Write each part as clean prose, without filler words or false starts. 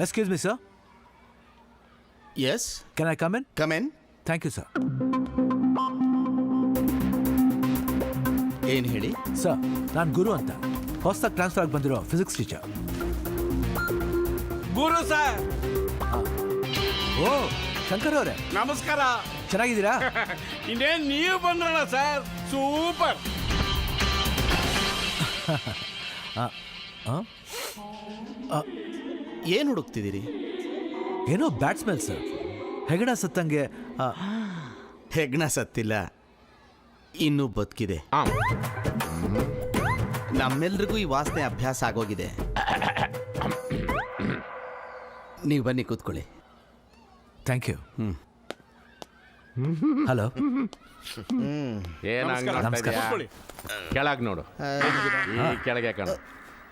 Excuse me, sir. Yes. Can I come in? Come in. Thank you, sir. ಏನು ಹೇಳಿ? Sir, ನಾನು ಗುರು ಅಂತ ಹೊಸದಾಗಿ ಟ್ರಾನ್ಸ್ಫರ್ ಆಗಿ ಬಂದಿರೋ ಫಿಸಿಕ್ಸ್ ಟೀಚರ್. ಗುರು ಸರ್. ಓ ಶಂಕರ್ ಅವರೇ, ನಮಸ್ಕಾರ. ಚೆನ್ನಾಗಿದ್ದೀರಾ? ಇನ್ನೇನು ನೀವು ಬಂದ್ರಲ್ಲ ಸರ್, ಸೂಪರ್. ಏನು ಹುಡುಕ್ತಿದ್ದೀರಿ? ಏನೋ ಬ್ಯಾಟ್ ಸ್ಮೆಲ್ ಸರ್. ಹೆಗಣ ಸತ್ತಂಗೆ. ಹೆಗ್ಣ ಸತ್ತಿಲ್ಲ, ಇನ್ನೂ ಬದುಕಿದೆ. ನಮ್ಮೆಲ್ರಿಗೂ ಈ ವಾಸನೆ ಅಭ್ಯಾಸ ಆಗೋಗಿದೆ. ನೀವು ಬನ್ನಿ ಕೂತ್ಕೊಳ್ಳಿ. Thank you. ಹಲೋ. ನಮಸ್ಕಾರ. ಕೆಳಗೆ ನೋಡು, ಈ ಕೆಳಗೆ ಕಾಣ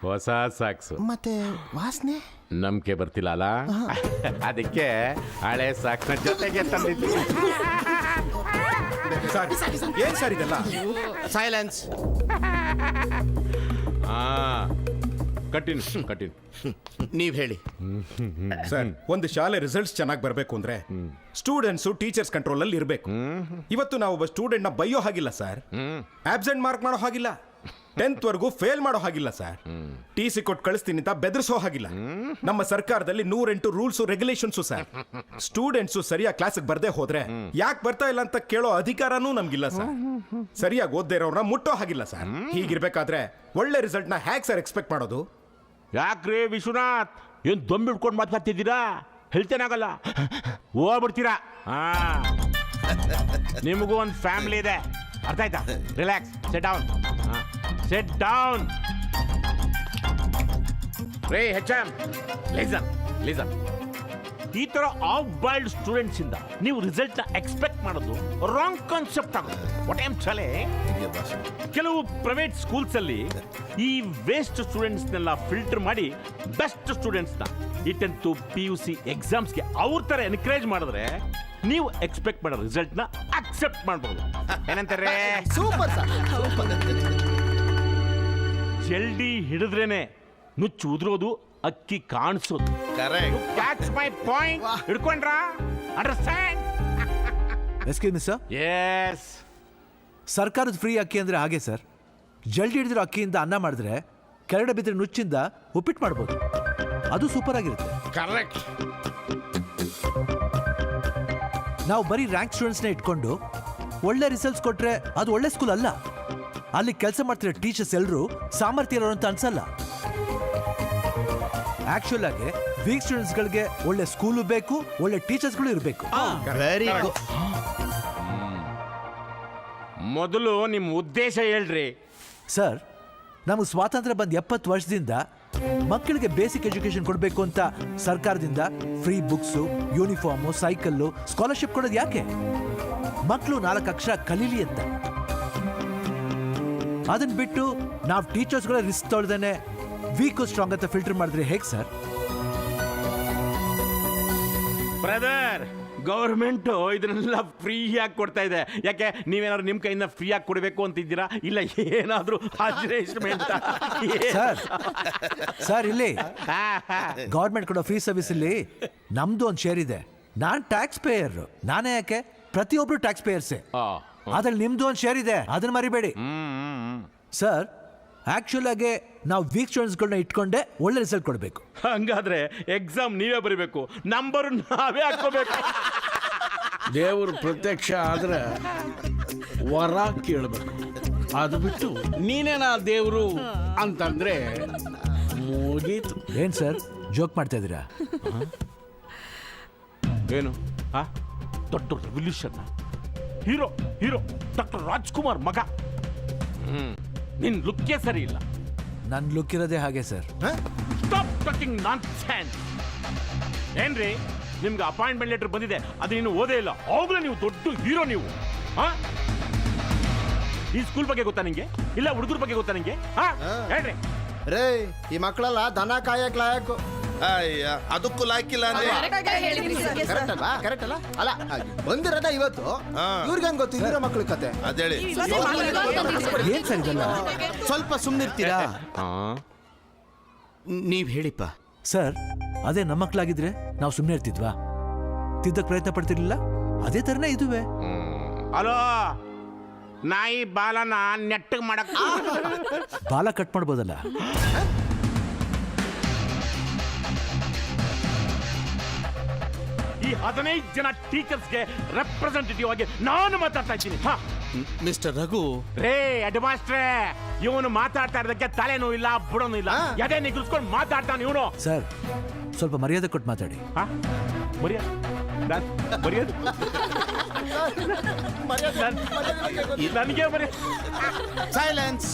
ಹೊಸ ಸಾಕ್ಸು. ಮತ್ತೆ ವಾಸನೆ ನಂಬಿಕೆ ಬರ್ತಿಲ್ಲ ಅಲ್ಲ, ಅದಕ್ಕೆ ಹಳೆ ಸಾಕ್ಸ್ನ ಜೊತೆಗೆ ತಂದಿದ್ದೀನಿ. ಏನ್ ಸರ್ ಇದೆಲ್ಲ? ಸೈಲೆನ್ಸ್. ಕಂಟಿನ್ಯೂ. ನೀವ್ ಹೇಳಿ ಸರ್. ಒಂದು ಶಾಲೆ ರಿಸಲ್ಟ್ಸ್ ಚೆನ್ನಾಗಿ ಬರಬೇಕು ಅಂದ್ರೆ ಸ್ಟೂಡೆಂಟ್ಸ್ ಟೀಚರ್ಸ್ ಕಂಟ್ರೋಲ್ ಅಲ್ಲಿ ಇರಬೇಕು. ಇವತ್ತು ನಾವು ಒಬ್ಬ ಸ್ಟೂಡೆಂಟ್ ನ ಬೈಯೋ ಹಾಗಿಲ್ಲ ಸರ್, ಆಬ್ಸೆಂಟ್ ಮಾರ್ಕ್ ಮಾಡೋ ಹಾಗಿಲ್ಲ, 10th ವರೆಗೂ ಫೇಲ್ ಮಾಡೋ ಹಾಗಿಲ್ಲ ಸರ್, TC ಕೊಟ್ಟು ಕಳಿಸ್ತೀನಿ ಅಂತ ಬೆದರಿಸೋ ಹಾಗಿಲ್ಲ. ನಮ್ಮ ಸರ್ಕಾರದಲ್ಲಿ 108 ರೂಲ್ಸ್ ರೆಗ್ಯುಲೇಷನ್ಸ್ ಸರ್. ಸ್ಟೂಡೆಂಟ್ಸ್ ಸರಿಯಾಗಿ ಕ್ಲಾಸ್ಗೆ ಬರ್ದೇ ಹೋದ್ರೆ ಯಾಕೆ ಬರ್ತಾ ಇಲ್ಲ ಅಂತ ಕೇಳೋ ಅಧಿಕಾರನೂ ನಮ್ಗಿಲ್ಲ ಸರ್. ಸರಿಯಾಗಿ ಓದ್ದೇ ಇರೋರ್ನ ಮುಟ್ಟೋ ಹಾಗಿಲ್ಲ ಸರ್. ಹೀಗಿರ್ಬೇಕಾದ್ರೆ ಒಳ್ಳೆ ರಿಸಲ್ಟ್ ನ ಹೇಗೆ ಸರ್ ಎಕ್ಸ್ಪೆಕ್ಟ್ ಮಾಡೋದು? ಯಾಕ್ರಿ ವಿಶ್ವನಾಥ್, ಏನ್ ದೊಂಬಿಡ್ಕೊಂಡು ಮಾತಾಡ್ತಿದ್ದೀರಾ? ಹೇಳ್ತೇನಾಗಲ್ಲ, ಹೋಗ್ಬಿಡ್ತೀರಾ. ನಿಮಗೂ ಒಂದು ಫ್ಯಾಮಿಲಿ ಇದೆ, ಅರ್ಥ ಆಯ್ತಾ? Relax, set down. Set down. ರೇ HM, ಲಿಸನ್. ಈ ತರ ಆಫ್ ಬಾಯ್ಲ್ಡ್ ಸ್ಟೂಡೆಂಟ್ಸ್ ಇಂದ ನೀವು ರಿಸಲ್ಟ್ ನ ಎಕ್ಸ್ಪೆಕ್ಟ್ ಮಾಡೋದು ರಾಂಗ್ ಕಾನ್ಸೆಪ್ಟ್ ಆಗುತ್ತೆ. ವಾಟ್ ಐ ಆಮ್ ಟೆಲಿಂಗ್, ಕೆಲವು ಪ್ರೈವೇಟ್ ಸ್ಕೂಲ್ಸ್ ಅಲ್ಲಿ ಈ ವೇಸ್ಟ್ ಸ್ಟೂಡೆಂಟ್ಸ್ ನೆಲ್ಲ ಫಿಲ್ಟರ್ ಮಾಡಿ ಬೆಸ್ಟ್ ಸ್ಟೂಡೆಂಟ್ಸ್ ನ ಈ 10th PUC ಎಕ್ಸಾಮ್ಸ್ಗೆ ಅವ್ರ ತರ ಎನ್ಕರೇಜ್ ಮಾಡಿದ್ರೆ ನೀವು ಎಕ್ಸ್ಪೆಕ್ಟ್ ಮಾಡೋ ರಿಸಲ್ಟ್ ನ ಅಕ್ಸೆಪ್ಟ್ ಮಾಡಬಹುದು. ಏನಂತಾರೆ? ಸೂಪರ್ ಸರ್, ಜಲ್ದಿ ಹಿಡಿದ್ರೇನೆ ನುಚ್ಚು ಉದ್ರೋದು, ಅಕ್ಕಿ ಕಾಣಿಸೋದು. ಕರೆಕ್ಟ್. Catch my point. ಹಿಡ್ಕೊಂಡ್ರಾ? Understand? Excuse me sir. Yes. ಸರ್ಕಾರದ ಫ್ರೀ ಅಕ್ಕಿ ಅಂದ್ರೆ ಹಾಗೆ ಸರ್. ಜಲ್ದಿ ಹಿಡಿದಿರೋ ಅಕ್ಕಿಯಿಂದ ಅನ್ನ ಮಾಡಿದ್ರೆ ಕೆಳಗಡೆ ಬಿದ್ದರೆ ನುಚ್ಚಿಂದ ಉಪ್ಪಿಟ್ಟು ಮಾಡ್ಬೋದು. ಅದು ಸೂಪರ್ ಆಗಿರುತ್ತೆ. ಕರೆಕ್ಟ್. ನಾವು ಬರೀ ರ್ಯಾಂಕ್ ಸ್ಟೂಡೆಂಟ್ಸ್ನ ಇಟ್ಕೊಂಡು ಒಳ್ಳೆ ರಿಸಲ್ಟ್ಸ್ ಕೊಟ್ರೆ ಅದು ಒಳ್ಳೆ ಸ್ಕೂಲ್ ಅಲ್ಲ. ಅಲ್ಲಿ ಕೆಲಸ ಮಾಡ್ತಿರೋ ಟೀಚರ್ಸ್ ಎಲ್ಲರೂ ಸಾಮರ್ಥ್ಯ ಇರೋರು ಅಂತ ಅನ್ಸಲ್ಲ. ಆಕ್ಚುಲ್ ಆಗಿ ವೀಕ್ ಸ್ಟೂಡೆಂಟ್ಸ್ಗಳಿಗೆ ಒಳ್ಳೆ ಸ್ಕೂಲು ಬೇಕು, ಒಳ್ಳೆ ಟೀಚರ್ಸ್ಗಳು ಇರಬೇಕು. Very good. ಮೊದಲು ನಿಮ್ಮ ಉದ್ದೇಶ ಹೇಳ್ರಿ ಸರ್, ನಮಗೆ ಸ್ವಾತಂತ್ರ್ಯ ಬಂದ 70 ವರ್ಷದಿಂದ ಮಕ್ಕಳಿಗೆ ಬೇಸಿಕ್ ಎಜುಕೇಶನ್ ಕೊಡಬೇಕು ಅಂತ ಸರ್ಕಾರದಿಂದ free books, uniform, cycle, scholarship ಕೊಡೋದು ಯಾಕೆ? ಮಕ್ಕಳು 4 ಅಕ್ಷರ ಕಲೀಲಿ ಅಂತ. ಅದನ್ನ ಬಿಟ್ಟು ನಾವು ಟೀಚರ್ಸ್ಗಳ ರಿಸ್ಕ್ ತೊಳ್ದೇನೆ ವೀಕ್ ಸ್ಟ್ರಾಂಗ್ ಅಂತ ಫಿಲ್ಟರ್ ಮಾಡಿದ್ರೆ ಹೇಗೆ ಸರ್? ಬ್ರದರ್, ಗೌರ್ಮೆಂಟ್ ಇದನ್ನೆಲ್ಲ ಫ್ರೀ ಆಗಿ ಕೊಡ್ತಾ ಇದೆ. ಯಾಕೆ ನೀವೇನಾದ್ರು ನಿಮ್ಮ ಕೈಯಿಂದ ಫ್ರೀ ಆಗಿ ಕೊಡಬೇಕು ಅಂತಿದ್ದೀರಾ? ಇಲ್ಲ ಏನಾದ್ರೂ ಅಡ್ಜಸ್ಟ್ಮೆಂಟ್? ಸರ್ ಇಲ್ಲಿ ಗೌರ್ಮೆಂಟ್ ಕೊಡೋ ಫ್ರೀ ಸರ್ವಿಸ್ ಇಲ್ಲಿ ನಮ್ದು ಒಂದು ಶೇರ್ ಇದೆ. ನಾನ್ ಟ್ಯಾಕ್ಸ್ ಪೇಯರ್. ನಾನೇ ಯಾಕೆ, ಪ್ರತಿಯೊಬ್ರು ಟ್ಯಾಕ್ಸ್ ಪೇಯರ್ಸೇ. ಅದ್ರಲ್ಲಿ ನಿಮ್ದು ಒಂದು ಶೇರ್ ಇದೆ, ಅದನ್ನ ಮರಿಬೇಡಿ. ಸರ್, ಆಕ್ಚುಲ್ ಆಗಿ ನಾವು ವೀಕ್ ಸ್ಟೂಡೆಂಟ್ಸ್ಗಳನ್ನ ಇಟ್ಕೊಂಡೆ ಒಳ್ಳೆ ರಿಸಲ್ಟ್ ಕೊಡಬೇಕು. ಹಂಗಾದ್ರೆ ಎಕ್ಸಾಮ್ ನೀವೇ ಬರೀಬೇಕು, ನಂಬರ್ ನಾವೇ ಹಾಕೋಬೇಕು. ದೇವರು ಪ್ರತ್ಯಕ್ಷ ಆದ್ರೆ ವರ ಕೇಳಬೇಕು. ಅದು ಬಿಟ್ಟು ನೀನೇನಾ ದೇವರು ಅಂತಂದ್ರೆ ಮುಗೀತು. ಏನ್ ಸರ್ ಜೋಕ್ ಮಾಡ್ತಾ ಇದ್ದೀರಾ? ಏನು ದೊಡ್ಡ ರೆವಲ್ಯೂಷನ್. ಹೀರೋ ಡಾಕ್ಟರ್ ರಾಜ್ಕುಮಾರ್ ಮಗ. ನಿನ್ ಲುಕ್ಕೇ ಸರಿ ಇಲ್ಲ. ನನ್ ಲುಕ್ ಇರೋದೇ ಹಾಗೆ ಸರ್. Stop talking nonsense. ಏನ್ರಿ, ನಿಮ್ಗೆ ಅಪಾಯಿಂಟ್ಮೆಂಟ್ ಲೆಟರ್ ಬಂದಿದೆ, ಅದು ನೀನು ಓದೇ ಇಲ್ಲ, ಆವಾಗಲೇ ನೀವು ದೊಡ್ಡ ಹೀರೋ. ನೀವು ಈ ಸ್ಕೂಲ್ ಬಗ್ಗೆ ಗೊತ್ತಾ ನಿಂಗೆ? ಇಲ್ಲ ಹುಡುಗರ ಬಗ್ಗೆ ಗೊತ್ತಾ ನಿಂಗೆ? ಹೇಳ್ರಿ. ರೇ, ಈ ಮಕ್ಕಳೆಲ್ಲ ದನ ಕಾಯಕ್ ಲಾಯಕು. ಅಯ್ಯ, ಅದಕ್ಕೂ ಲಾಕಿಲ್ಲ ಅಂದ್ರೆ ಕರೆಕ್ಟ್ ಅಲ್ಲ? ಅಲ್ಲ, ಬಂದಿರೋದ ಇವತ್ತು. ಇವ್ರಿಗೆ ಹಂಗ ಗೊತ್ತು ಇರೋ ಮಕ್ಳ ಕತೆ? ಅದೇಳಿ. ಏನ್ ಸರ್ ಇದೆಲ್ಲ? ಸ್ವಲ್ಪ ಸುಮ್ಮನಿರ್ತೀರಾ? ನೀವ್ ಹೇಳಿಪ್ಪ. ಸರ್ ಅದೇ ನಮ್ಮ ಮಕ್ಕಳಾಗಿದ್ರೆ ನಾವು ಸುಮ್ಮನೆ ಇರ್ತಿದ್ವಾ? ತಿದ್ದಕ್ ಪ್ರಯತ್ನ ಪಡ್ತಿರ್ಲಿಲ್ಲ. ಅದೇ ಥರನೇ ಇದುವೆ. ಹಲೋ, ನಾಯಿ ಬಾಲನ ನೆಟ್ಟಗ್ ಮಾಡಕ್ ಬಾಲ ಕಟ್ ಮಾಡ್ಬೋದಲ್ಲ. ಈ 15 ಜನ ಟೀಚರ್ಸ್ಗೆ ರೆಪ್ರೆಸೆಂಟೇಟಿವ್ ಆಗಿ ನಾನು ಮಾತಾಡ್ತಾ ಇದ್ದೀನಿ. ಮಿಸ್ಟರ್ ರಘು, ರೇ ಹೆಡ್ ಮಾಸ್ಟ್ರೇ, ಇವನು ಮಾತಾಡ್ತಾ ಇರೋದಕ್ಕೆ ತಲೆನೂ ಇಲ್ಲ ಬುಡನೂ ಇಲ್ಲ. ಎದೆ ನಿಗ್ರಿಸ್ಕೊಂಡು ಮಾತಾಡ್ತಾನೆ ಇವನು. ಸರ್ ಸ್ವಲ್ಪ ಮರ್ಯಾದೆ ಕೊಟ್ಟು ಮಾತಾಡಿ. ನನಗೆ ಬರೀ ಸೈಲೆನ್ಸ್.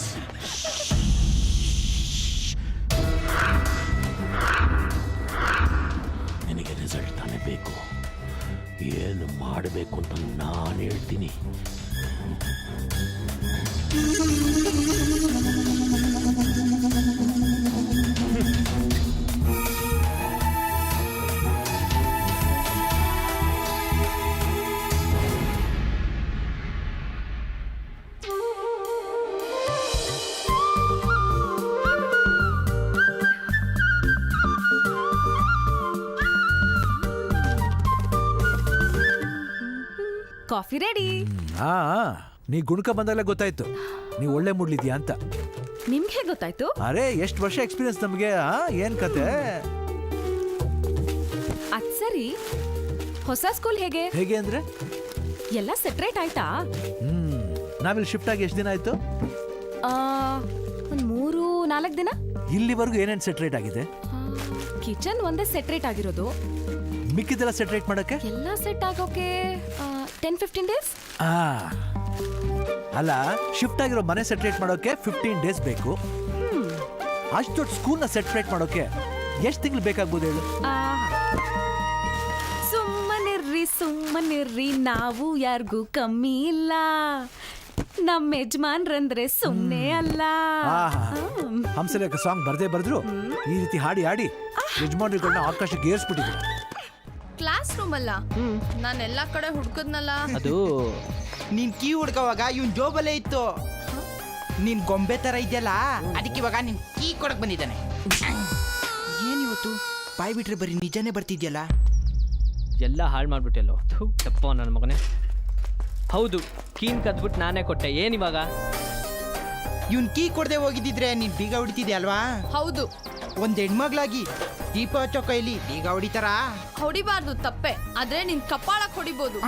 ನಿನಗೆ ರಿಸಲ್ಟ್ ತಾನೇ ಬೇಕು. ಏನು ಮಾಡಬೇಕು ಅಂತ ನಾನು ಹೇಳ್ತೀನಿ. Coffee ready. ಹಾ, ನೀ ಗುಣಕ ಬಂದಾಗಲೇ ಗೊತ್ತಾಯ್ತು ನೀವು ಒಳ್ಳೆ ಮೂಡ್ಲಿದ್ಯಾ ಅಂತ. ನಿಮ್ಗೆ ಗೊತ್ತಾಯ್ತು? ಅರೆ ಎಷ್ಟು ವರ್ಷ ಎಕ್ಸ್ಪೀರಿಯನ್ಸ್ ನಮಗೆ. ಏನ್ ಕತೆ? ಅದ್ ಸರಿ, ಹೊಸ ಸ್ಕೂಲ್ ಹೇಗೆ? ಹೇಗೆ ಅಂದ್ರೆ ಎಲ್ಲ ಸೆಟ್ರೇಟ್ ಆಯ್ತಾ? ನಾವಿಲ್ಲಿ ಶಿಫ್ಟ್ ಆಗಿ ಎಷ್ಟು ದಿನ ಆಯ್ತು? ಒಂದ್ 3-4 ದಿನ. ಇಲ್ಲಿವರೆಗೂ ಏನೇನು ಸೆಟ್ರೇಟ್ ಆಗಿದೆ? ಕಿಚನ್ ಒಂದೇ ಸೆಟ್ರೇಟ್ ಆಗಿರೋದು. ಮಿಕ್ಕಿದೆಲ್ಲ ಸೆಟ್ರೇಟ್ ಮಾಡಕ್ಕೆ ಎಲ್ಲ ಸೆಟ್ ಆಗೋಕೆ 10-15 ಡೇಸ್. ಅಲ್ಲ, ಶಿಫ್ಟ್ ಆಗಿರೋ ಮನೆ ಸೆಟ್ರೇಟ್ ಮಾಡೋಕೆ 15 ಡೇಸ್ ಬೇಕು. ಅಷ್ಟು ದೊಡ್ಡ ಸ್ಕೂಲ್ನ ಸೆಟ್ರೇಟ್ ಮಾಡೋಕೆ ಎಷ್ಟು ತಿಂಗಳು ಬೇಕಾಗ್ಬೋದು ಹೇಳು? ಸುಮ್ಮನಿರ್ರಿ, ನಾವು ಯಾರಿಗೂ ಕಮ್ಮಿ ಇಲ್ಲ. ನಮ್ಮ ಯಜಮಾನ್ರಂದ್ರೆ ಸುಮ್ಮನೆ ಅಲ್ಲ. ಹಂಸಲೇಖ ಸಾಂಗ್ ಬರ್ದೇ ಬರ್ದ್ರು ಈ ರೀತಿ ಹಾಡಿ ಹಾಡಿ ಯಜಮಾನ್ರಿಗಳನ್ನ ಆಕಾಶಕ್ಕೆ ಏರ್ಸ್ಬಿಟ್ಟಿದ್ರು. ಕ್ಲಾಸ್ ರೂಮ್ ಅಲ್ಲ, ನಾನು ಎಲ್ಲಾ ಕಡೆ ಹುಡ್ಕದ್ನಲ್ಲ. ಅದು ನೀನ್ ಕೀ ಹುಡ್ಕೋವಾಗ ಇವನ್ ಜೋಬಲ್ಲೇ ಇತ್ತು. ನೀನ್ ಗೊಂಬೆ ತರ ಇದೆಯಲ್ಲ, ಅದಕ್ಕೆ ಇವಾಗ ನೀನ್ ಕೀ ಕೊಡಕ್ ಬಂದಿದ್ದಾನೆ. ಏನಿವತ್ತು ಬಾಯ್ ಬಿಟ್ರೆ ಬರೀ ನಿಜಾನೇ ಬರ್ತಿದ್ಯಲ್ಲ. ಎಲ್ಲ ಹಾಳು ಮಾಡ್ಬಿಟ್ಟೆಲ್ಲೋ. ತಪ್ಪ ನನ್ನ ಮಗನೇ. ಹೌದು, ಕೀನ್ ಕದ್ಬಿಟ್ಟು ನಾನೇ ಕೊಟ್ಟೆ. ಏನಿವಾಗ? ಇವನ್ ಕೀ ಕೊಡದೆ ಹೋಗಿದ್ದಿದ್ರೆ ನೀನ್ ಬೀಗ ಹೊಡಿತಿದ್ದೆ ಅಲ್ವಾ? ಹೌದು, ಒಂದ್ ಹೆಣ್ಮಗ್ಲಾಗಿ ದೀಪ ಹಚ್ಚೋ ಕೈಲಿ ಬೀಗ ಹೊಡಿತಾರ? ಹೊಡಿಬಾರ್ದು, ತಪ್ಪೆ. ಆದ್ರೆ ನಿನ್ ಕಪಾಳಕ್ ಹೊಡಿಬೋದು.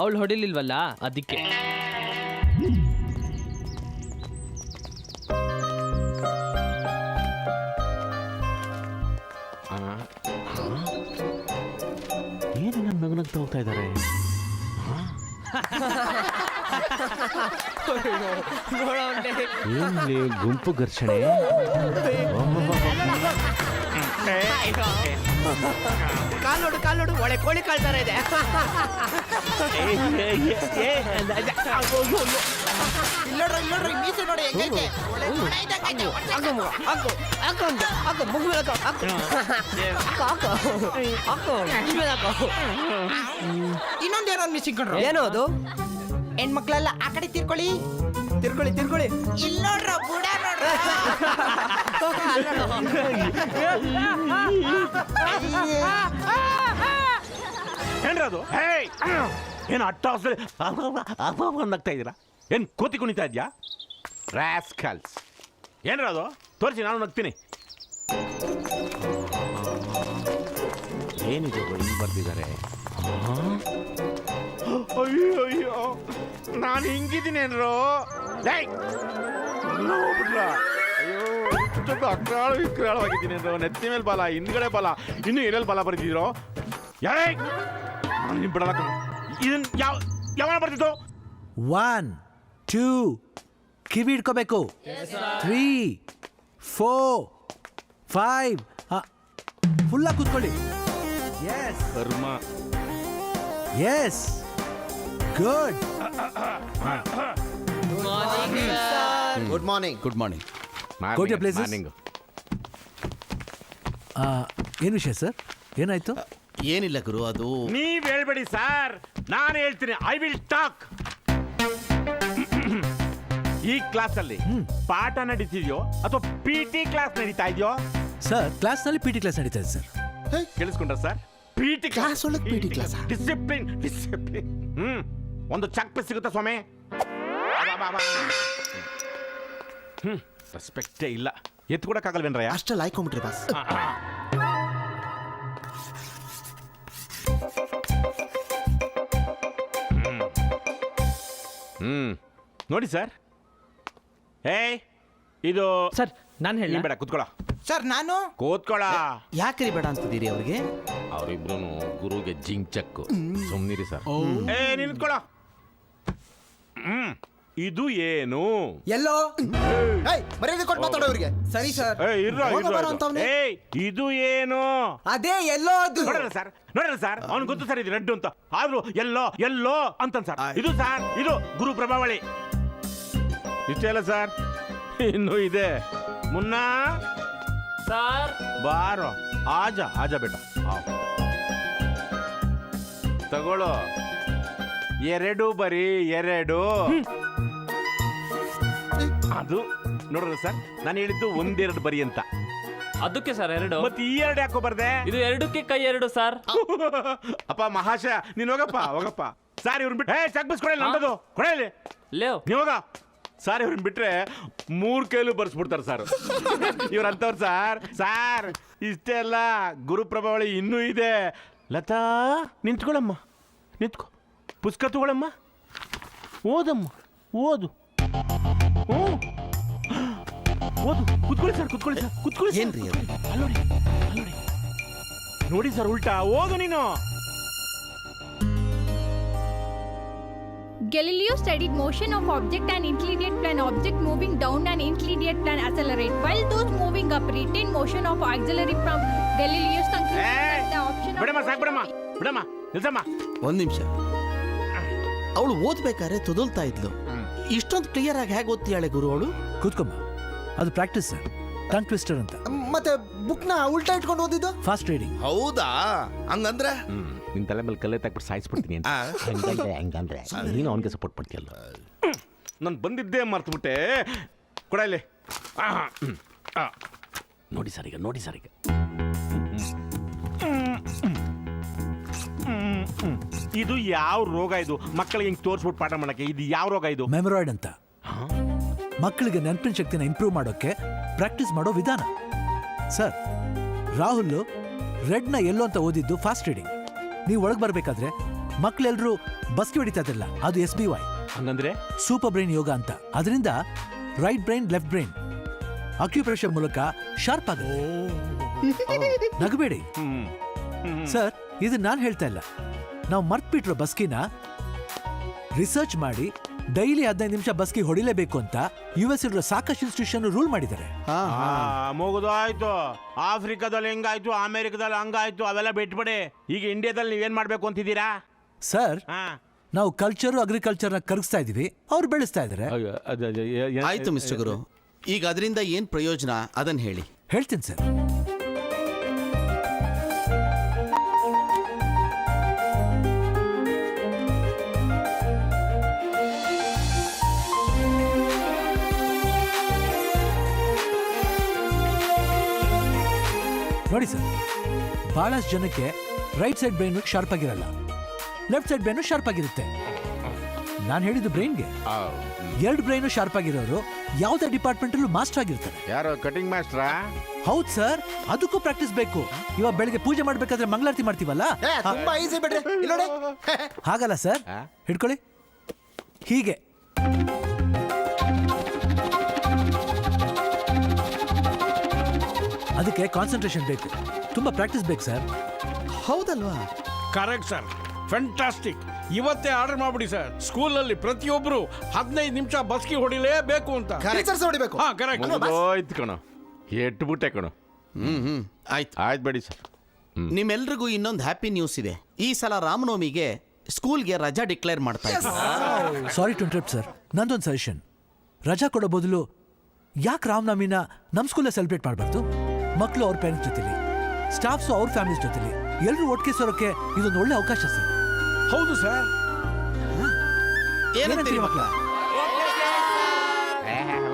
ಅವಳು ಹೊಡಿಲಿಲ್ವಲ್ಲ, ಅದಕ್ಕೆ. ಏನು ನನ್ನ ನಗನಗ್ತಾ ಹೋಗ್ತಾ ಇದ್ದಾರೆ? ಏನ್ಲಿ ಗುಂಪು ಘರ್ಷಣೆ? ಕಾಲ್ ನೋಡು ಒಳ್ಳೆ ಕೋಳಿ ಕಾಲ್ ತರ ಇದೆ. ಇಲ್ಲೋಡ್ರಿ ಮೀಸೆ ನೋಡಿ ಹೆಂಗೈತೆ. ಇನ್ನೊಂದೇನೋ ಮಿಸ್ಸಿಂಗ್ ಕಂಡ್ರು. ಏನೋ ಅದು? ಹೆಣ್ಮಕ್ಳೆಲ್ಲ ಆ ಕಡೆ ತಿರ್ಕೊಳ್ಳಿ. ಇಲ್ಲಿ ನೋಡ್ರ ಬುಡ ನೋಡ್ರ. ಏನ್ರದು? ಏನು ಅಟ್ಟಾಸಲ್ಲಿ ನಗ್ತಾ ಇದ್ದೀರಾ? ಏನು ಕೋತಿ ಕುಣಿತಾ ಇದ್ಯಾ? ರಾಸ್ಕಲ್ಸ್. ಏನ್ರದು? ತೋರಿಸಿ, ನಾನು ನಗ್ತೀನಿ. ಏನಿದೆ ಹಿಂಗೆ ಬರ್ತಿದ್ದಾರೆ? ಅಯ್ಯೋ, ನಾನು ಹಿಂಗಿದ್ದೀನಿ ಏನ್ರೋ? ಹೋಗ್ಬಿಟ್ರ? ಅಯ್ಯೋ, ಇಷ್ಟೊಂದು ವಿಕ್ರಾಳವಾಗಿದ್ದೀನಿ ಅಂದ್ರೆ ನೆತ್ತಿ ಮೇಲೆ ಬಾಲ, ಹಿಂದ್ಗಡೆ ಬಾಲ, ಇನ್ನು ಎಲ್ಲೆಲ್ಲಿ ಬಾಲ ಬರ್ತಿದ್ದೀರೋ? ಯಾರೇ ನಾನು ನಿಮ್ ಬಿಡಲ್ಲ. ಇದನ್ನ ಯಾವಾಗ ಬರ್ತಿತ್ತು? 1 2 ಕಿವಿ ಇಟ್ಕೋಬೇಕು. 3 4 5 ಫುಲ್ಲಾಗಿ ಕೂತ್ಕೊಳ್ಳಿ. ಕರ್ಮ. Yes, good. Good morning. Good morning. Go to your places. ಏನು ವಿಷಯ ಸರ್? ಏನಾಯ್ತು? ಏನಿಲ್ಲ ಗುರು, ಅದು ನೀವ್ ಹೇಳ್ಬೇಡಿ ಸರ್, ನಾನು ಹೇಳ್ತೀನಿ. I will talk. ಈ ಕ್ಲಾಸ್ ಅಲ್ಲಿ ಪಾಠ ನಡೀತಿದ್ಯೋ ಅಥವಾ PT ಕ್ಲಾಸ್ ನಡೀತಾ ಇದೆಯೋ? ಸರ್ ಕ್ಲಾಸ್ನಲ್ಲಿ PT ಕ್ಲಾಸ್ ನಡೀತಾ ಇದೆ ಸರ್. ಕೇಳಿಸ್ಕೊಂಡ್ರ ಸರ್? PT ಕ್ಲಾಸ್ ಒಳಗೆ PT ಕ್ಲಾಸ್ ಡಿಸಿಪ್ಲಿನ್. ಒಂದು ಚಾಕ್ ಪೀಸ್ ಸಿಗುತ್ತಾ ಸ್ವಾಮಿ? ರೆಸ್ಪೆಕ್ಟೇ ಇಲ್ಲ. ಎತ್ಕೊಡಕ್ಕಾಗಲ್ವೇನ್ರಯ್ಯ? ಅಷ್ಟಲ್ಲಿ ಆಯ್ಕೊಂಬಿಟ್ರಿ ಬಾಸ್. ನೋಡಿ ಸರ್, ಇದು ಸರ್ ನಾನು ಹೇಳಿ ಬೇಡ, ಕುತ್ಕೊಳ್ಳ. ಸರ್ ನಾನು ಕೂತ್ಕೊಳ್ಳ. ಯಾಕ್ರಿ ಬೇಡ ಅಂತಿದ್ದೀರಿ ಅವ್ರಿಗೆ? ಅವರಿಬ್ರು ಗುರುಗೆ ಜಿಂಕ್ ಚಕ್ಕು. ಸುಮ್ನಿರಿ ಸರ್. ನಿಂತ್ಕೊಳ್ಳ. ಇದು ಏನು? ಎಲ್ಲೋ ಮರ್ಯಾದೆ ಕೊಟ್ಟು ಮಾತಾಡೋ ಅವ್ರಿಗೆ. ಸರಿ ಸರ್. ಇದು ಏನು? ಅದೇ ಎಲ್ಲೋ ಅದು. ನೋಡಲ್ಲ ಸರ್, ಅವ್ನು ಗೊತ್ತು ಸರ್ ಇದು ರೆಡ್ ಅಂತ. ಆದ್ರೂ ಎಲ್ಲೋ ಅಂತ ಸರ್. ಇದು ಸರ್, ಇದು ಗುರು ಪ್ರಭಾವಳಿ. ಇಷ್ಟೇ ಅಲ್ಲ ಸರ್, ಇನ್ನು ಇದೆ. ಮುನ್ನಾ ಸರ್ ಬಾರೋ, ಆಜ ಬೇಟ. ತಗೊಳ್ಳೋ. ಎರಡು ಬರೀ ಎರಡು. ಅದು ನೋಡ್ರಲ್ಲ ಸರ್, ನಾನು ಹೇಳಿದ್ದು ಒಂದೆರಡು ಬರಿ ಅಂತ. ಅದಕ್ಕೆ ಸರ್ 2. ಮತ್ತೆ ಈ ಎರಡು ಯಾಕೋ ಬರ್ದೆ? ಇದು 2ಕ್ಕೆ ಕೈ 2 ಸರ್. ಅಪ್ಪ ಮಹಾಶಯ, ನೀನ್ ಹೋಗಪ್ಪ. ಸರ್ ಇವ್ರನ್ನ ಬಿಟ್ಟು ಚೆಕ್ ಬಸ್ ಕೊಡಲಿ, ನಂಬದು ಕೊಡಲಿ. ಲೇವ್ ನೀ ಹೋಗ. ಸರ್ ಇವ್ರನ್ನ ಬಿಟ್ರೆ 3 ಕೈಲೂ ಬರ್ಸ್ಬಿಡ್ತಾರೆ ಸರ್. ಇವ್ರಂತವ್ರು ಸರ್. ಇಷ್ಟೇ ಅಲ್ಲ, ಗುರು ಪ್ರಭಾವಳಿ ಇನ್ನೂ ಇದೆ. ಲತಾ, ನಿಂತ್ಕೊಳ್ಳಮ್ಮ, ನಿಂತ್ಕೊ. ಪುಸ್ತಕ ತಗೊಳಮ್ಮ, ಓದಮ್ಮ, ಓದು. ಓದು. ಕುತ್ಕೊಳ್ಳಿ ಸರ್. ಏನ್ರಿ ಅದು? ಅಲ್ಲೋಡಿ. ನೋಡಿ ಸರ್, ಉಲ್ಟಾ ಓದು ನೀನು. Galileo studied motion of object and intermediate plane object moving down and intermediate plane accelerate, while those moving up retain motion of auxiliary from Galileo's conclusion that the option of ಬಿಡಮ್ಮ, ಸಾಕು ಬಿಡಮ್ಮ, ನಿಲ್ಸಮ್ಮ. ಒಂದ್ ನಿಮಿಷ. ಅವಳು ಓದ್ಬೇಕಾದ್ರೆ ತೊದಲ್ತಾ ಇದ್ಲು. ಇಷ್ಟೊಂದು ಕ್ಲಿಯರ್ ಆಗಿ ಹೇಗೆ ಓದ್ತಿಯಾಳೆ ಗುರು ಅವಳು? ಕೂತ್ಕೊಮ್ಮ, ಅದು ಪ್ರಾಕ್ಟೀಸ್ ಸರ್. ಟಂಗ್ ಟ್ವಿಸ್ಟರ್ ಅಂತ. ಮತ್ತೆ ಬುಕ್ನ ಉಲ್ಟಾ ಇಟ್ಕೊಂಡು ಓದಿದ್ದು? Fast reading. ಹೌದಾ? ಹಂಗಂದ್ರೆ ನಿನ್ ತಲೆ ಮೇಲೆ ಕಲ್ಲೆ ತಕ್ಬಿಟ್ಟು ಸಾಯಿಸ್ಬಿಡ್ತೀನಿ ಅಂತ. ಹಂಗಂದ್ರೆ ನೀನು ಅವನಿಗೆ ಸಪೋರ್ಟ್ ಮಾಡ್ತೀಯಲ್ಲ. ನಾನು ಬಂದಿದ್ದೇ ಮರ್ತುಬಿಟ್ಟೆ. ಕೊಡ ಇಲ್ಲಿ. ನೋಡಿ ಸರ್ ಈಗ. ಇದು ಯಾವ ರೋಗ? ಇದು ಮಕ್ಕಳಿಗೆ ಹಿಂಗೆ ತೋರಿಸ್ಬಿಟ್ಟು ಪಾಠ ಮಾಡಕ್ಕೆ ಇದು ಯಾವ ರೋಗ ಇದು? ಮೆಮರಾಯ್ಡ್ ಅಂತ. ಮಕ್ಕಳಿಗೆ ನೆನಪಿನ ಶಕ್ತಿನ ಇಂಪ್ರೂವ್ ಮಾಡೋಕೆ ಪ್ರಾಕ್ಟೀಸ್ ಮಾಡೋ ವಿಧಾನ ಸರ್. ರಾಹುಲ್ ರೆಡ್ನ ಎಲ್ಲೋ ಅಂತ ಓದಿದ್ದು ಫಾಸ್ಟ್ ರೀಡಿಂಗ್. ನೀವು ಒಳಗೆ ಬರಬೇಕಾದ್ರೆ ಮಕ್ಕಳೆಲ್ಲರೂ ಬಸ್ಗೆ ಹೊಡಿತಾ ಇದ್ರಲ್ಲ, ಅದು SBY. ಹಂಗಂದ್ರೆ ಸೂಪರ್ ಬ್ರೈನ್ ಯೋಗ ಅಂತ. ಅದರಿಂದ right brain left brain acupressure ಮೂಲಕ ಶಾರ್ಪ್ ಆಗುತ್ತೆ. ನಗಬೇಡಿ ಸರ್, ಇದು ನಾನು ಹೇಳ್ತಾ ಇಲ್ಲ. ನಾವು ಮರ್ತ್ಬಿಟ್ರೋ ಬಸ್ಕಿನ ರಿಸರ್ಚ್ ಮಾಡಿ ಡೈಲಿ 15 ನಿಮಿಷ ಬಸ್ಗೆ ಹೊಡಿಲೇಬೇಕು ಅಂತ US ಇರೋ ಸಾಕಷ್ಟು ಇನ್ಸ್ಟಿಟ್ಯೂಷನ್ ರೂಲ್ ಮಾಡಿದ್ದಾರೆ. ಮುಗಿದೋಯ್ತು. ಆಫ್ರಿಕಾದಲ್ಲಿ ಹೆಂಗಾಯ್ತು, ಅಮೆರಿಕದಲ್ಲಿ ಹಂಗಾಯ್ತು, ಅವೆಲ್ಲ ಬಿಟ್ಬಿಡಿ. ಈಗ ಇಂಡಿಯಾದಲ್ಲಿ ನೀವೇನ್ ಮಾಡ್ಬೇಕು ಅಂತಿದ್ದೀರಾ ಸರ್? ನಾವು ಕಲ್ಚರ್ ಅಗ್ರಿಕಲ್ಚರ್ನ ಕರಗಿಸ್ತಾ ಇದೀವಿ, ಅವ್ರು ಬೆಳೆಸ್ತಾ ಇದ್ದಾರೆ. ಆಯ್ತು ಮಿಸ್ಟರ್ ಗುರು, ಈಗ ಅದರಿಂದ ಏನ್ ಪ್ರಯೋಜನ ಅದನ್ನ ಹೇಳಿ. ಹೇಳ್ತೀನಿ ಸರ್. ನೋಡಿ ಸರ್, ಬಹಳಷ್ಟು ಜನಕ್ಕೆ ರೈಟ್ ಸೈಡ್ ಬ್ರೈನ್ ಶಾರ್ಪ್ ಆಗಿರಲ್ಲ, ಲೆಫ್ಟ್ ಸೈಡ್ ಬ್ರೈನ್ ಶಾರ್ಪ್ ಆಗಿರುತ್ತೆ. ನಾನು ಹೇಳಿದ್ದು ಬ್ರೈನ್ಗೆ. 2 ಬ್ರೈನ್ ಶಾರ್ಪ್ ಆಗಿರೋರು ಯಾವುದೇ ಡಿಪಾರ್ಟ್ಮೆಂಟ್ ಅಲ್ಲೂ ಮಾಸ್ಟರ್ ಆಗಿರ್ತಾರೆ. ಯಾರು ಕಟಿಂಗ್ ಮಾಸ್ಟ್ರಾ? ಹೌದು ಸರ್, ಅದಕ್ಕೂ ಪ್ರಾಕ್ಟೀಸ್ ಬೇಕು. ಇವಾಗ ಬೆಳಗ್ಗೆ ಪೂಜೆ ಮಾಡ್ಬೇಕಾದ್ರೆ ಮಂಗಳಾರತಿ ಮಾಡ್ತೀವಲ್ಲ, ತುಂಬಾ ಈಸಿ ಬಿಡ್ರಿ. ಇಲ್ಲಿ ನೋಡಿ. ಹಾಗಲ್ಲ ಸರ್, ಹಿಡ್ಕೊಳ್ಳಿ ಹೀಗೆ. ಅದಕ್ಕೆ ಕಾನ್ಸಂಟ್ರೇಷನ್ ಬೇಕು, ತುಂಬಾ ಪ್ರಾಕ್ಟೀಸ್ ಬೇಕು ಸರ್. ಹೌದಲ್ವಾ? Correct sir, fantastic. ಇವತ್ತೇ ಆರ್ಡರ್ ಮಾಡ್ಬಿಡಿ ಸರ್. ಸ್ಕೂಲಲ್ಲಿ ಪ್ರತಿಯೊಬ್ರು 15 ನಿಮಿಷ ಬಸ್ಗೆ ಹೊಡಿಲೇಬೇಕು ಅಂತ. ಟೀಚರ್ಸ್ ಹೊಡಿಬೇಕು. ಹಾ ಕರೆಕ್ಟ್. ಹೋಯ್ತು ಕಣೋ, ಎಟ್ಬಿಟ್ಟೆ ಕಣೋ. ಆಯ್ತು ಬೇಡಿ ಸರ್. ನಿಮ್ಮೆಲ್ರಿಗೂ ಇನ್ನೊಂದು ಹ್ಯಾಪಿ ನ್ಯೂಸ್ ಇದೆ. ಈ ಸಲ ರಾಮನವಮಿಗೆ ಸ್ಕೂಲ್ಗೆ ರಜಾ ಡಿಕ್ಲೇರ್ ಮಾಡ್ತಾ ಇದ್ದಾರೆ. ಸಾರಿ ಟು ಇಂಟರಪ್ಟ್ ಸರ್, ನಂದೊಂದು ಸಜೆಷನ್. ರಜಾ ಕೊಡೋ ಬದಲು ಯಾಕೆ ರಾಮನವಮಿನ ನಮ್ಮ ಸ್ಕೂಲಲ್ಲಿ ಸೆಲೆಬ್ರೇಟ್ ಮಾಡಬಾರ್ದು? ಮಕ್ಕಳು ಅವ್ರ ಪೇರೆಂಟ್ಸ್ ಜೊತೆಲಿ, ಸ್ಟಾಫ್ಸು ಅವ್ರ ಫ್ಯಾಮಿಲೀಸ್ ಜೊತೆಲಿ ಎಲ್ಲರೂ ಒಟ್ಟಿಗೆ ಸೇರೋಕೆ ಇದೊಂದು ಒಳ್ಳೆ ಅವಕಾಶ ಸರ್. ಹೌದು ಸರ್. ಏನಂತೀರಿ ಮಕ್ಕಳ?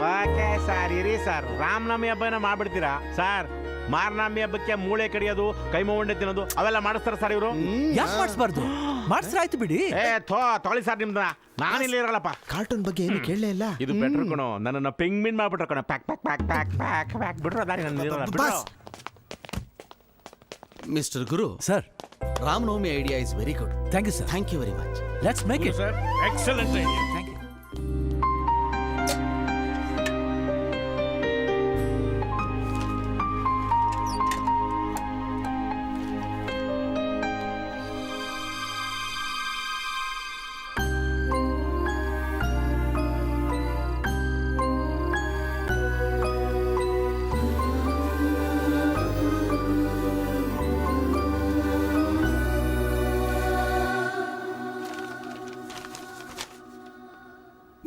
ಓಕೆ ಸರ್ ಇರಿ ಸರ್ ರಾಮನವಮಿ ಹಬ್ಬನ ಮಾಡ್ಬಿಡ್ತೀರಾ ಸರ್? ಮಾರನಾಮಿ ಹಬ್ಬಕ್ಕೆ ಮೂಳೆ ಕಡಿಯೋದು ಕೈ ಉಂಡೆ ತಿನ್ನೋದು ಅವೆಲ್ಲ ಮಾಡಿಸ್ತಾರ ಸರ್ ಇವರು? ಯಾಕೆ ಮಾಡಿಸ್ಬಾರ್ದು? ಮಾಡಿಸ್ರಾಯ್ತು ಬಿಡಿ. ತೊಳಿ ಸರ್ ನಿಮ್ದ, ನಾನಿಲ್ಲಿ ಇರಲ್ಲಪ್ಪ. ಕಾರ್ಟೂನ್ ಬಗ್ಗೆ ಏನು ಕೇಳಲೇ ಇಲ್ಲ. ಇದು ಬೆಟ್ರ್ ಕಣೋ, ನನ್ನನ್ನು ಪೆಂಗ್ವಿನ್ ಮಾಡ್ಬಿಟ್ರ ಕಣ. Pack pack pack pack pack pack ಬಿಡ್ರ ದಾರಿ ನನ್ನ ಇರಲ್ಲ, ಬಿಡ್ರೋ. Mister Guru, sir Ramanavami idea is very good. Thank you sir. Thank you very much. Let's make it. Sir excellent idea. Thank you.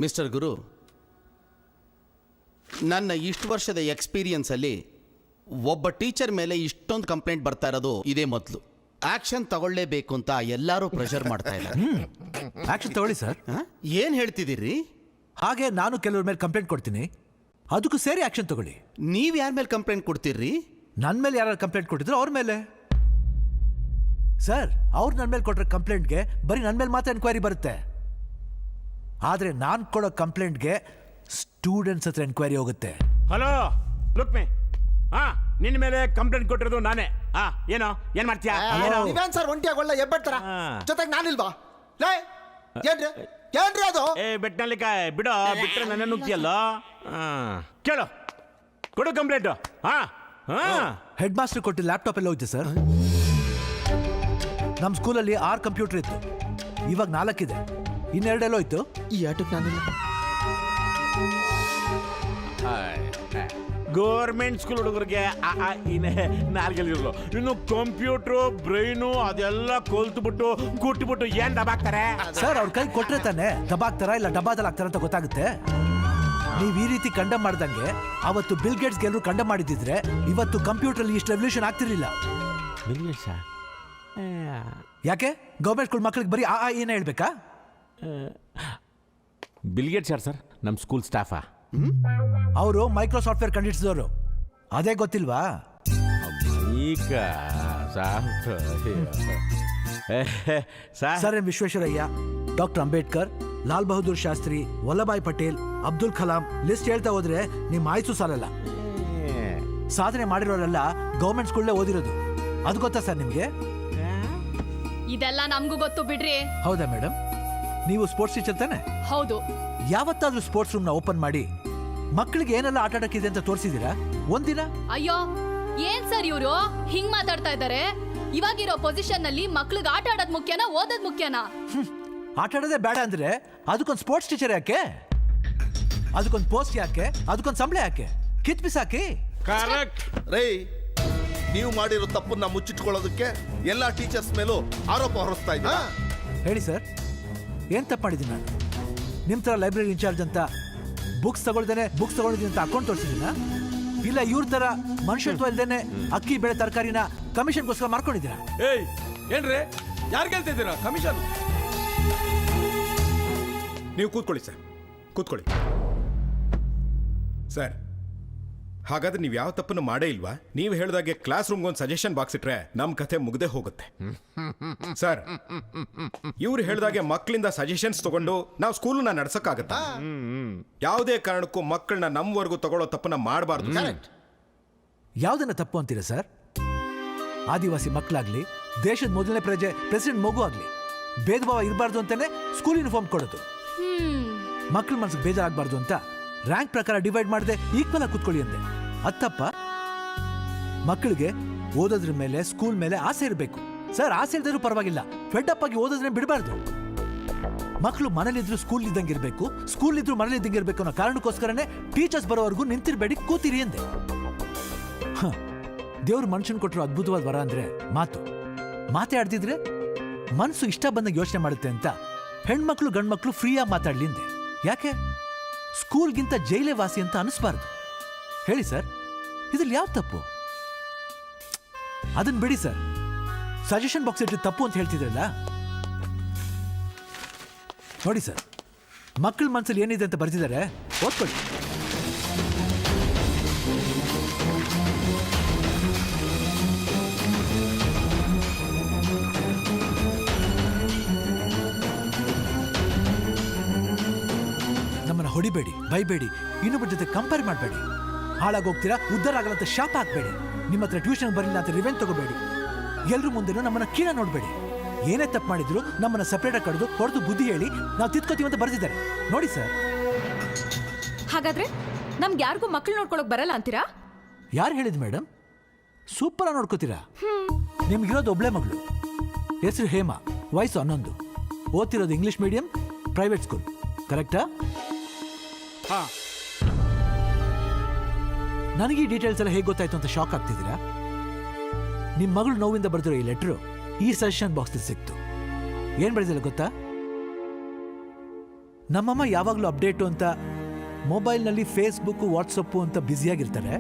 Mister Guru, ನನ್ನ ಇಷ್ಟು ವರ್ಷದ ಎಕ್ಸ್ಪೀರಿಯನ್ಸಲ್ಲಿ ಒಬ್ಬ ಟೀಚರ್ ಮೇಲೆ ಇಷ್ಟೊಂದು ಕಂಪ್ಲೇಂಟ್ ಬರ್ತಾ ಇರೋದು ಇದೇ ಮೊದಲು. ಆಕ್ಷನ್ ತಗೊಳ್ಳೇಬೇಕು ಅಂತ ಎಲ್ಲರೂ ಪ್ರೆಷರ್ ಮಾಡ್ತಾ ಇದ್ದಾರೆ. ಆಕ್ಷನ್ ತಗೊಳ್ಳಿ ಸರ್. ಏನು ಹೇಳ್ತಿದ್ದೀರಿ? ಹಾಗೆ ನಾನು ಕೆಲವ್ರ ಮೇಲೆ ಕಂಪ್ಲೇಂಟ್ ಕೊಡ್ತೀನಿ, ಅದಕ್ಕೂ ಸೇರಿ ಆಕ್ಷನ್ ತಗೊಳ್ಳಿ. ನೀವು ಯಾರ ಮೇಲೆ ಕಂಪ್ಲೇಂಟ್ ಕೊಡ್ತೀರಿ? ನನ್ನ ಮೇಲೆ ಯಾರು ಕಂಪ್ಲೇಂಟ್ ಕೊಟ್ಟಿದ್ರು ಅವ್ರ ಮೇಲೆ. ಸರ್, ಅವ್ರು ನನ್ನ ಮೇಲೆ ಕೊಟ್ಟರೆ ಕಂಪ್ಲೇಂಟ್ಗೆ ಬರೀ ನನ್ನ ಮೇಲೆ ಮಾತ್ರ ಎನ್ಕ್ವೈರಿ ಬರುತ್ತೆ. ಆದರೆ ನಾನು ಕೊಡೋ ಕಂಪ್ಲೇಂಟ್ಗೆ ಸ್ಟೂಡೆಂಟ್ಸ್ ಹತ್ರ ಎನ್ಕ್ವೈರಿ ಹೋಗುತ್ತೆ. ಹಲೋ ಲುಕ್ ಮೀ, ನಿನ್ನ ಮೇಲೆ ಕಂಪ್ಲೇಂಟ್ ಕೊಟ್ಟಿರೋದು ನಾನೇ. ಏನೋ ಏನ್ ಮಾಡ್ತೀಯಾ? ನೀವೇನ್ ಸರ್ ಒಂಟಿಯಾಗಿ ಒಳ್ಳೆ ಎಬ್ಬಡ್ತಾರ? ಜೊತೆಗೆ ನಾನಿಲ್ವಾ? ಲೇ ಏನ್ರಿ ಏನ್ರಿ ಅದು? ಬೆಟ್ಟನಲ್ಲಿಕಾಯ್ ಬಿಡೋ, ಬಿಟ್ರೆ ನನ್ನ ನುಗ್ತಿಯಲ್ಲ. ಕೇಳು, ಕೊಡು ಕಂಪ್ಲೇಂಟ್. ಹೆಡ್ ಮಾಸ್ಟರ್ ಕೊಟ್ಟು ಲ್ಯಾಪ್ಟಾಪ್ ಎಲ್ಲ ಹೋಯ್ತು ಸರ್. ನಮ್ಮ ಸ್ಕೂಲಲ್ಲಿ 6 ಕಂಪ್ಯೂಟರ್ ಇತ್ತು, ಇವಾಗ 4 ಇದೆ. ಇನ್ನೆರಡೆಲ್ಲ ಹೋಯ್ತು. ಈ ಆಟಕ್ಕೆ ನಾನಿಲ್ಲ. ಗೌರ್ಮೆಂಟ್ ಸ್ಕೂಲ್ ಹುಡುಗರಿಗೆ ನಾಲ್ಗೆಲ್ಲಿರಲು, ಇನ್ನು ಕಂಪ್ಯೂಟ್ರು ಬ್ರೈನು ಅದೆಲ್ಲ ಕೊಲ್ತ್ಬಿಟ್ಟು ಕೂಟ್ಬಿಟ್ಟು ಏನ್ ದಬಾಕ್ತಾರೆ ಸರ್. ಅವ್ರ ಕೈ ಕೊಟ್ರೆ ತಾನೆ ದಬಾಕ್ತಾರ ಇಲ್ಲ ಡಬ್ಬಾದಲ್ಲಿ ಹಾಕ್ತಾರ ಅಂತ ಗೊತ್ತಾಗುತ್ತೆ. ನೀವು ಈ ರೀತಿ ಕಂಡಮ್ ಮಾಡ್ದಂಗೆ ಅವತ್ತು ಬಿಲ್ ಗೇಟ್ಸ್ ಗೆಲ್ಲರು ಕಂಡಮ್ ಮಾಡಿದ್ರೆ ಇವತ್ತು ಕಂಪ್ಯೂಟರ್ ಇಷ್ಟು ರೆವಲ್ಯೂಷನ್ ಆಗ್ತಿರ್ಲಿಲ್ಲ. ಯಾಕೆ ಗೌರ್ಮೆಂಟ್ ಸ್ಕೂಲ್ ಮಕ್ಳಿಗೆ ಬರೀ ಏನ ಹೇಳ್ಬೇಕಾ? ಬಿಲ್ಗೇಟ್ಸ್ ಯಾರು ಸರ್? ನಮ್ಮ ಸ್ಕೂಲ್ ಸ್ಟಾಫಾ? ಅವರು ಮೈಕ್ರೋ ಸಾಫ್ಟ್ವೇರ್ ಕಂಡಿಡಿಸಿದವರು, ಅದೇ ಗೊತ್ತಿಲ್ವಾ? ಈಗ sir M Visvesvaraya, doctor Ambedkar, Lal Bahadur Shastri, Vallabhbhai Patel, Abdul Kalam, list ಹೇಳ್ತಾ ಹೋದ್ರೆ ನಿಮ್ಮ ಆಯ್ಸು ಸಾಲಲ್ಲ. ಸಾಧನೆ ಮಾಡಿರೋರೆಲ್ಲ ಗೌರ್ಮೆಂಟ್ ಸ್ಕೂಲ್ನೇ ಓದಿರೋದು, ಅದು ಗೊತ್ತಾ ಸರ್ ನಿಮ್ಗೆ? ಇದೆಲ್ಲ ನಮಗೂ ಗೊತ್ತು ಬಿಡ್ರಿ. ಹೌದಾ ಮೇಡಮ್? ನೀವು ಸ್ಪೋರ್ಟ್ಸ್ ಟೀಚರ್ ತಾನೆ? ಹೌದು. ಯಾವತ್ತಾದ್ರೂ ಸ್ಪೋರ್ಟ್ಸ್ ರೂಮ್ ನ ಓಪನ್ ಮಾಡಿ ಮಕ್ಕಳಿಗೆ ಏನೆಲ್ಲ ಆಟ ಆಡಕ್ಕಿದೆ ಅಂತ ತೋರಿಸಿದೀರಾ ಒಂದಿನ? ಅಯ್ಯೋ ಏನ್ ಸರ್ ಇವರು ಹಿಂಗ್ ಮಾತಾಡ್ತಾ ಇದ್ದಾರೆ? ಇವಾಗಿರೋ ಪೊಸಿಷನ್ ನಲ್ಲಿ ಮಕ್ಳಿಗೆ ಆಟ ಆಡೋದ್ ಮುಖ್ಯನಾ ಓದೋದ್ ಮುಖ್ಯನಾ? ಆಟ ಆಡೋದೇ ಬೇಡ ಅಂದ್ರೆ ಅದಕ್ಕೊಂದು ಸ್ಪೋರ್ಟ್ಸ್ ಟೀಚರ್ ಯಾಕೆ? ಅದಕ್ಕೊಂದು ಪೋಸ್ಟ್ ಯಾಕೆ? ಅದಕ್ಕೊಂದು ಸಂಬಳ ಯಾಕೆ? ಕಿತ್ ಬಿಸಾಕಿ. ಕರೆಕ್ಟ್ ರೈ, ನೀವು ಮಾಡಿರೋ ತಪ್ಪನ್ನ ಮುಚ್ಚಿಟ್ಕೊಳ್ಳೋದಕ್ಕೆ ಎಲ್ಲಾ ಟೀಚರ್ಸ್ ಮೇಲೂ ಆರೋಪ ಹೊರಿಸ್ತಾ ಇದ್ದೀರಾ? ಹೇಳಿ ಸರ್, ಏನ್ ತಪ್ಪು ಮಾಡಿದ್ದೀನಿ ನಾನು? ನಿಮ್ ತರ ಲೈಬ್ರರಿ ಇನ್ಚಾರ್ಜ್ ಅಂತ ಬುಕ್ಸ್ ತಗೊಳ್ದೇನೆ ಅಂತ ಅಕೌಂಟ್ ತೋರಿಸಿದ್ದೀನ? ಇಲ್ಲ ಇವ್ರ ತರ ಮನುಷ್ಯತ್ವ ಇಲ್ದೇನೆ ಅಕ್ಕಿ ಬೆಳೆ ತರಕಾರಿನ ಕಮಿಷನ್ಗೋಸ್ಕರ ಮಾಡ್ಕೊಂಡಿದ್ದೀರಾ? ಏಯ್ ಏನ್ರಿ ಯಾರು ಕೇಳ್ತಿದ್ದೀರಾ ಕಮಿಷನ್? ನೀವು ಕೂತ್ಕೊಳ್ಳಿ ಸರ್, ಕೂತ್ಕೊಳ್ಳಿ ಸರ್. ಹಾಗಾದ್ರೆ ನೀವು ಯಾವ ತಪ್ಪನ್ನು ಮಾಡೇ ಇಲ್ವಾ? ನೀವು ಹೇಳಿದಾಗೆ ಕ್ಲಾಸ್ ರೂಮ್ಗೆ ಒಂದು ಸಜೆಷನ್ ಬಾಕ್ಸ್ ಇಟ್ರೆ ನಮ್ಮ ಕಥೆ ಮುಗ್ದೇ ಹೋಗುತ್ತೆ ಸರ್. ಇವ್ರು ಹೇಳಿದಾಗೆ ಮಕ್ಕಳಿಂದ ಸಜೆಷನ್ಸ್ ತಗೊಂಡು ನಾವು ಸ್ಕೂಲನ್ನ ನಡ್ಸಕ್ಕಾಗತ್ತಾ? ಯಾವುದೇ ಕಾರಣಕ್ಕೂ ಮಕ್ಕಳನ್ನ ನಮ್ಮವರೆಗೂ ತಗೊಳ್ಳೋ ತಪ್ಪನ್ನ ಮಾಡಬಾರ್ದು. ಯಾವ್ದನ್ನ ತಪ್ಪು ಅಂತೀರಾ ಸರ್? ಆದಿವಾಸಿ ಮಕ್ಕಳಾಗ್ಲಿ, ದೇಶದ ಮೊದಲನೇ ಪ್ರೆಸಿಡೆಂಟ್ ಮಗು ಆಗ್ಲಿ, ಭೇದ ಭಾವ ಇರಬಾರ್ದು ಅಂತಾನೆ ಸ್ಕೂಲ್ ಯೂನಿಫಾರ್ಮ್ ಕೊಡೋದು. ಮಕ್ಕಳ ಮನಸ್ಸಿಗೆ ಬೇಜಾರಾಗಬಾರ್ದು ಅಂತ ರ್ಯಾಂಕ್ ಪ್ರಕಾರ ಡಿವೈಡ್ ಮಾಡದೆ ಈಕ್ವಲ್ ಆಗಿ ಕೂತ್ಕೊಳ್ಳಿ ಅಂತೆ. ಅತ್ತಪ್ಪ. ಮಕ್ಕಳಿಗೆ ಓದೋದ್ರ ಮೇಲೆ ಸ್ಕೂಲ್ ಮೇಲೆ ಆಸೆ ಇರಬೇಕು ಸರ್. ಆಸೆ ಇಲ್ದಿದ್ರು ಪರವಾಗಿಲ್ಲ, ಫೆಡ್ ಅಪ್ ಆಗಿ ಓದೋದ್ರೆ ಬಿಡಬಾರ್ದು. ಮಕ್ಕಳು ಮನೇಲಿದ್ರು ಸ್ಕೂಲ್ ಇದ್ದಂಗೆ ಇರಬೇಕು, ಸ್ಕೂಲ್ ಇದ್ರು ಮನೇಲಿ ಇದ್ದಂಗೆ ಇರಬೇಕು ಅನ್ನೋ ಕಾರಣಕ್ಕೋಸ್ಕರನೇ ಟೀಚರ್ಸ್ ಬರೋವರೆಗೂ ನಿಂತಿರ್ಬೇಡಿ, ಕೂತಿರಿ ಅಂದೆ. ದೇವ್ರು ಮನುಷ್ಯನ್ ಕೊಟ್ಟರು ಅದ್ಭುತವಾದ ವರ ಅಂದ್ರೆ ಮಾತೇ ಆಡ್ತಿದ್ರೆ ಮನಸ್ಸು ಇಷ್ಟ ಬಂದಾಗ ಯೋಚನೆ ಮಾಡುತ್ತೆ ಅಂತ ಹೆಣ್ಮಕ್ಳು ಗಂಡ್ಮಕ್ಳು ಫ್ರೀಯಾಗಿ ಮಾತಾಡ್ಲಿ ಅಂದೆ. ಯಾಕೆ? ಸ್ಕೂಲ್ಗಿಂತ ಜೈಲೇ ವಾಸಿ ಅಂತ ಅನಿಸ್ಬಾರ್ದು. ಹೇಳಿ ಸರ್, ಇದ್ರಲ್ಲಿ ಯಾವ ತಪ್ಪು? ಅದನ್ನ ಬಿಡಿ ಸರ್. ಸಜೆಷನ್ ಬಾಕ್ಸ್ ಇಟ್ಟು ತಪ್ಪು ಅಂತ ಹೇಳ್ತಿದ್ರಲ್ಲ, ನೋಡಿ ಸರ್, ಮಕ್ಕಳ ಮನಸ್ಸಲ್ಲಿ ಏನಿದೆ ಅಂತ ಬರ್ತಿದ್ದಾರೆ, ಓದ್ಕೊಳ್ಳಿ. ನಮ್ಮನ್ನ ಹೊಡಿಬೇಡಿ, ಬೈಬೇಡಿ, ಇನ್ನೊಬ್ಬರ ಜೊತೆ ಕಂಪೇರ್ ಮಾಡಬೇಡಿ. ಹಾಳಾಗೋಗ್ತೀರಾ, ಉದ್ಧಾರ ಆಗಲ್ಲಂತ ಶಾಪ ಹಾಕ್ಬೇಡಿ. ನಿಮ್ಮ ಹತ್ರ ಟ್ಯೂಷನ್ ಬರಲಿಲ್ಲ ಅಂತ ರಿವೆಂಟ್ ತಗೋಬೇಡಿ. ಎಲ್ರ ಮುಂದೆನೂ ನಮ್ಮನ್ನ ಕೀಳ ನೋಡಬೇಡಿ. ಏನೇ ತಪ್ಪು ಮಾಡಿದ್ರು ನಮ್ಮನ್ನ ಸಪ್ರೇಟಾಗಿ ಕಳೆದು ಹೊಡೆದು ಬುದ್ಧಿ ಹೇಳಿ ನಾವು ತಿದ್ಕೋತೀವಿ ಅಂತ ಬರೆದಿದ್ದಾರೆ ನೋಡಿ ಸರ್. ಹಾಗಾದ್ರೆ ನಮ್ಗೆ ಯಾರಿಗೂ ಮಕ್ಳು ನೋಡ್ಕೊಳಕ್ ಬರಲ್ಲ ಅಂತೀರಾ? ಯಾರು ಹೇಳಿದ್ ಮೇಡಮ್? ಸೂಪರ್ ಆಗಿ ನೋಡ್ಕೋತೀರಾ. ನಿಮ್ಗಿರೋದು ಒಬ್ಳೆ ಮಗಳು, ಹೆಸರು ಹೇಮಾ, ವಯಸ್ಸು 11, ಓದ್ತಿರೋದು ಇಂಗ್ಲಿಷ್ ಮೀಡಿಯಂ ಪ್ರೈವೇಟ್ ಸ್ಕೂಲ್, ಕರೆಕ್ಟಾ? ಹಾ, ನನಗೆ ಈ ಡೀಟೇಲ್ಸ್ ಎಲ್ಲ ಹೇಗೆ ಗೊತ್ತಾಯ್ತು ಅಂತ ಶಾಕ್ ಆಗ್ತಿದ್ದೀರಾ? ನಿಮ್ಮ ಮಗಳು ನೋವಿಂದ ಬರೆದಿರೋ ಈ ಲೆಟ್ರು ಈ ಸಜೆಷನ್ ಬಾಕ್ಸ್ ಸಿಕ್ತು. ಏನ್ ಬರೆದಿಲ್ಲ ಗೊತ್ತಾ? ನಮ್ಮಮ್ಮ ಯಾವಾಗಲೂ ಅಪ್ಡೇಟು ಅಂತ ಮೊಬೈಲ್ನಲ್ಲಿ ಫೇಸ್ಬುಕ್ ವಾಟ್ಸಪ್ಪು ಅಂತ ಬ್ಯುಸಿಯಾಗಿರ್ತಾರೆ.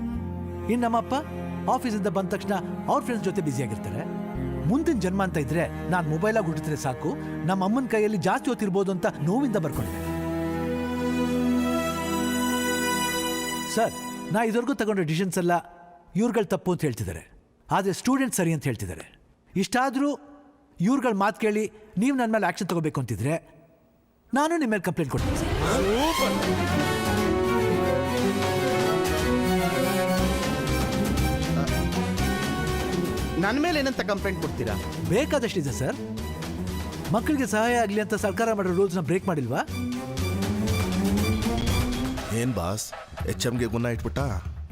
ಇನ್ನು ನಮ್ಮಪ್ಪ ಆಫೀಸಿಂದ ಬಂದ ತಕ್ಷಣ ಅವ್ರ ಫ್ರೆಂಡ್ಸ್ ಜೊತೆ ಬ್ಯುಸಿಯಾಗಿರ್ತಾರೆ. ಮುಂದಿನ ಜನ್ಮ ಅಂತ ಇದ್ರೆ ನಾನು ಮೊಬೈಲಾಗಿ ಹುಟ್ಟಿದ್ರೆ ಸಾಕು, ನಮ್ಮ ಅಮ್ಮನ ಕೈಯಲ್ಲಿ ಜಾಸ್ತಿ ಹೊತ್ತಿರ್ಬೋದು ಅಂತ ನೋವಿಂದ ಬರ್ಕೊಂಡಿದ್ದೆ. ಸರ್, ನಾ ಇದುವರೆಗೂ ತಗೊಂಡ ಡಿಸಿಷನ್ಸ್ ಎಲ್ಲ ಇವ್ರುಗಳು ತಪ್ಪು ಅಂತ ಹೇಳ್ತಿದ್ದಾರೆ, ಆದರೆ ಸ್ಟೂಡೆಂಟ್ ಸರಿ ಅಂತ ಹೇಳ್ತಿದ್ದಾರೆ. ಇಷ್ಟಾದರೂ ಇವ್ರುಗಳ ಮಾತು ಕೇಳಿ ನೀವು ನನ್ನ ಮೇಲೆ ಆ್ಯಕ್ಷನ್ ತಗೋಬೇಕು ಅಂತಿದ್ರೆ ನಾನು ನಿಮ್ಮ ಮೇಲೆ ಕಂಪ್ಲೇಂಟ್ ಕೊಡ್ತೀನಿ ಸರ್. ನನ್ನ ಮೇಲೆ ಏನಂತ ಕಂಪ್ಲೇಂಟ್ ಕೊಡ್ತೀರಾ? ಬೇಕಾದಷ್ಟಿದೆ ಸರ್. ಮಕ್ಕಳಿಗೆ ಸಹಾಯ ಆಗಲಿ ಅಂತ ಸರ್ಕಾರ ಮಾಡೋ ರೂಲ್ಸ್ನ ಬ್ರೇಕ್ ಮಾಡಿಲ್ವಾ? ಏನ್ ಬಾಸ್ HMಗೆ ಗುಣ ಇಟ್ಬಿಟ್ಟ?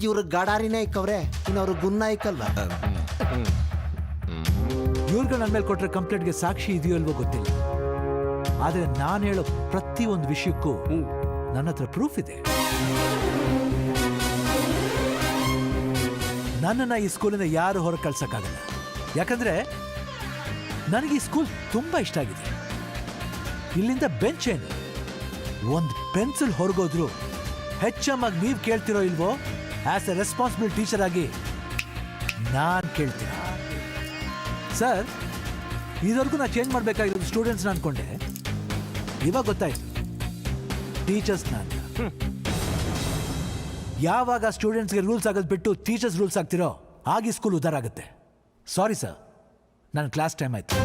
ಇವ್ರು ಗಡಾರಿನೇ ಇಕ್ಕವ್ರೆ, ಇನ್ನು ಅವ್ರು ಗುನ್ನ ಇಕ್ಕಲ್ವಾ? ಇವ್ರುಗಳು ನನ್ನ ಮೇಲೆ ಕೊಟ್ಟರೆ ಕಂಪ್ಲೇಂಟ್ಗೆ ಸಾಕ್ಷಿ ಇದೆಯೋ ಇಲ್ವೋ ಗೊತ್ತಿಲ್ಲ, ಆದರೆ ನಾನು ಹೇಳೋ ಪ್ರತಿಯೊಂದು ವಿಷಯಕ್ಕೂ ನನ್ನ ಹತ್ರ ಪ್ರೂಫ್ ಇದೆ. ನನ್ನನ್ನು ಈ ಸ್ಕೂಲಿಂದ ಯಾರು ಹೊರಗೆ ಕಳ್ಸೋಕ್ಕಾಗಲ್ಲ. ಯಾಕಂದ್ರೆ ನನಗೆ ಈ ಸ್ಕೂಲ್ ತುಂಬ ಇಷ್ಟ ಆಗಿದೆ. ಇಲ್ಲಿಂದ ಬೆಂಚ್ ಏನು, ಒಂದು ಪೆನ್ಸಿಲ್ ಹೊರಗೋದ್ರು HM ಆಗಿ ನೀವು ಕೇಳ್ತಿರೋ ಇಲ್ವೋ, ಆಸ್ ಎ ರೆಸ್ಪಾನ್ಸಿಬಲ್ ಟೀಚರ್ ಆಗಿ ನಾನು ಕೇಳ್ತೀನಿ. ಸರ್, ಇದುವರೆಗೂ ನಾನು ಚೇಂಜ್ ಮಾಡಬೇಕಾಗಿರೋದು ಸ್ಟೂಡೆಂಟ್ಸ್ನ ಅನ್ಕೊಂಡೆ, ಇವಾಗ ಗೊತ್ತಾಯ್ತು ಟೀಚರ್ಸ್ನ ಅಂತ. ಯಾವಾಗ ಸ್ಟೂಡೆಂಟ್ಸ್ಗೆ ರೂಲ್ಸ್ ಆಗೋದು ಬಿಟ್ಟು ಟೀಚರ್ಸ್ ರೂಲ್ಸ್ ಆಗ್ತಿರೋ ಆಗಿ ಸ್ಕೂಲ್ ಉದ್ಧಾರ ಆಗುತ್ತೆ. ಸಾರಿ ಸರ್, ನನ್ನ ಕ್ಲಾಸ್ ಟೈಮ್ ಆಯ್ತು.